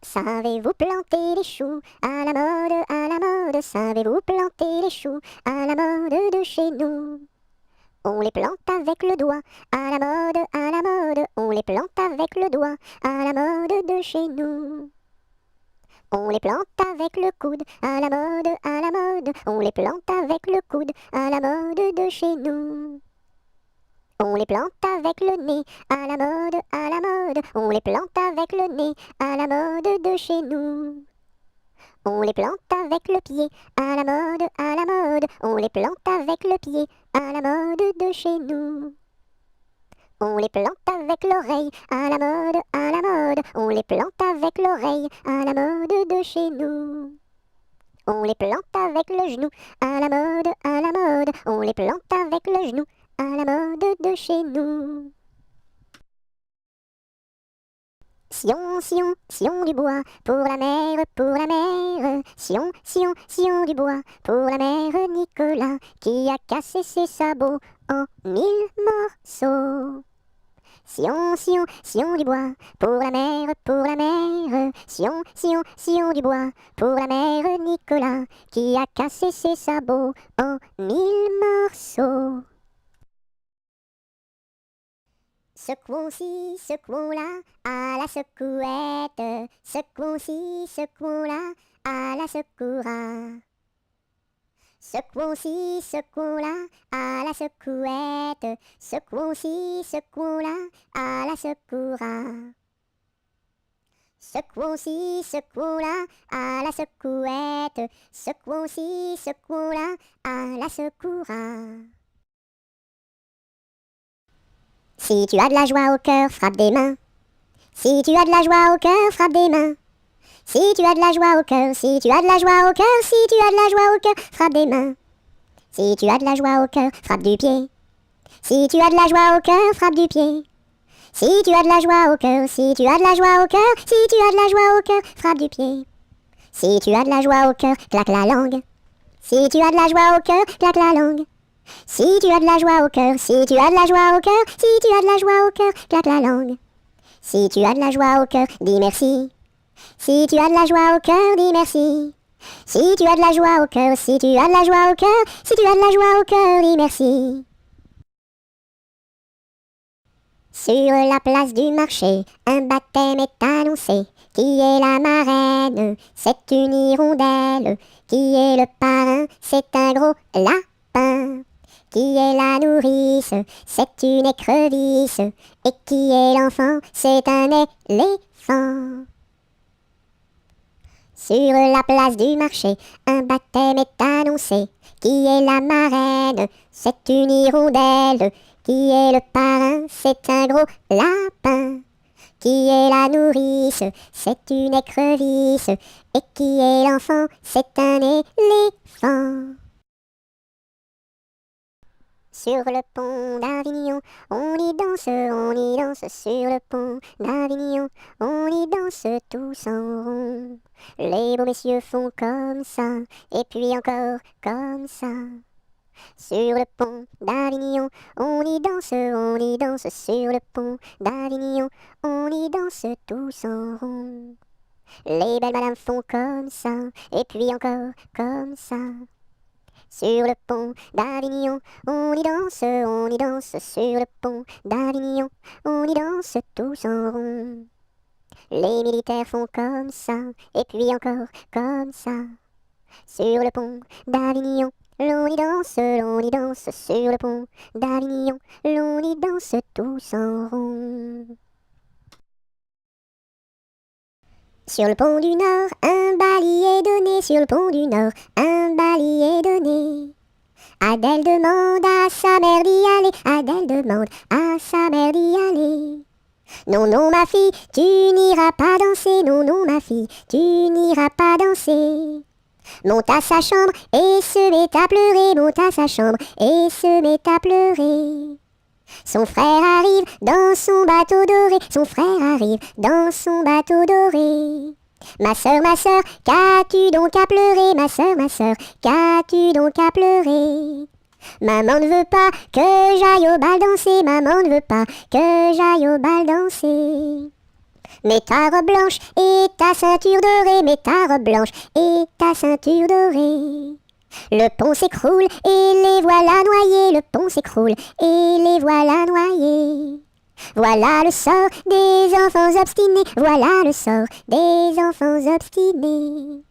Savez-vous planter les choux à la mode, à la mode? Savez-vous planter les choux à la mode de chez nous? On les plante avec le doigt, à la mode, à la mode. On les plante avec le doigt, à la mode de chez nous. On les plante avec le coude, à la mode, à la mode. On les plante avec le coude, à la mode de chez nous. On les plante avec le nez, à la mode, à la mode. On les plante avec le nez, à la mode de chez nous. On les plante avec le pied, à la mode, à la mode. On les plante avec le pied, à la mode de chez nous. On les plante avec l'oreille, à la mode, à la mode. On les plante avec l'oreille, à la mode de chez nous. On les plante avec le genou, à la mode, à la mode. On les plante avec le genou, à la mode de chez nous. Sion, Sion, Sion du bois, pour la mer, pour la mer. Sion, Sion, Sion du bois, pour la mère Nicolas, qui a cassé ses sabots en 1000 morceaux. Sion, Sion, Sion du bois, pour la mer, pour la mer. Sion, Sion, Sion du bois, pour la mère Nicolas, qui a cassé ses sabots en 1000 morceaux. Secouons-ci, secouons-là, à la secouette. Secouons-ci, secouons-là, à la secoura. Secouons-ci, secouons-là, à la secouette. Secouons-ci, secouons-là, à la secoura. Secouons-ci, secouons-là, à la secouette. Secouons-ci, secouons-là, à la secoura. Si tu as de la joie au cœur, frappe des mains. Si tu as de la joie au cœur, frappe des mains. Si tu as de la joie au cœur, si tu as de la joie au cœur, si tu as de la joie au cœur, frappe des mains. Si tu as de la joie au cœur, frappe du pied. Si tu as de la joie au cœur, frappe du pied. Si tu as de la joie au cœur, si tu as de la joie au cœur, si tu as de la joie au cœur, frappe du pied. Si tu as de la joie au cœur, claque la langue. Si tu as de la joie au cœur, claque la langue. Si tu as de la joie au cœur, si tu as de la joie au cœur, si tu as de la joie au cœur, claque la langue. Si tu as de la joie au cœur, dis merci. Si tu as de la joie au cœur, dis merci. Si tu as de la joie au cœur, si tu as de la joie au cœur, si tu as de la joie au cœur, dis merci. Sur la place du marché, un baptême est annoncé. Qui est la marraine? C'est une hirondelle. Qui est le parrain? C'est un gros lapin. Qui est la nourrice? C'est une écrevisse. Et qui est l'enfant? C'est un éléphant. Sur la place du marché, un baptême est annoncé. Qui est la marraine? C'est une hirondelle. Qui est le parrain? C'est un gros lapin. Qui est la nourrice? C'est une écrevisse. Et qui est l'enfant? C'est un éléphant. Sur le pont d'Avignon, on y danse sur le pont d'Avignon, on y danse tous en rond. Les beaux messieurs font comme ça, et puis encore comme ça. Sur le pont d'Avignon, on y danse sur le pont d'Avignon, on y danse tous en rond. Les belles madames font comme ça, et puis encore comme ça. Sur le pont d'Avignon, on y danse sur le pont d'Avignon, on y danse tous en rond. Les militaires font comme ça, et puis encore comme ça. Sur le pont d'Avignon, l'on y danse sur le pont d'Avignon, l'on y danse tous en rond. Sur le pont du Nord, un bailli est donné, sur le pont du Nord, un bailli est donné. Adèle demande à sa mère d'y aller, Adèle demande à sa mère d'y aller. Non, non, ma fille, tu n'iras pas danser, non, non, ma fille, tu n'iras pas danser. Monte à sa chambre et se met à pleurer, monte à sa chambre et se met à pleurer. Son frère arrive dans son bateau doré, son frère arrive dans son bateau doré. Ma sœur, qu'as-tu donc à pleurer? Ma sœur, qu'as-tu donc à pleurer? Maman ne veut pas que j'aille au bal danser, maman ne veut pas que j'aille au bal danser. Mets ta robe blanche et ta ceinture dorée, mets ta robe blanche et ta ceinture dorée. Le pont s'écroule et les voilà noyés, le pont s'écroule et les voilà noyés. Voilà le sort des enfants obstinés, voilà le sort des enfants obstinés.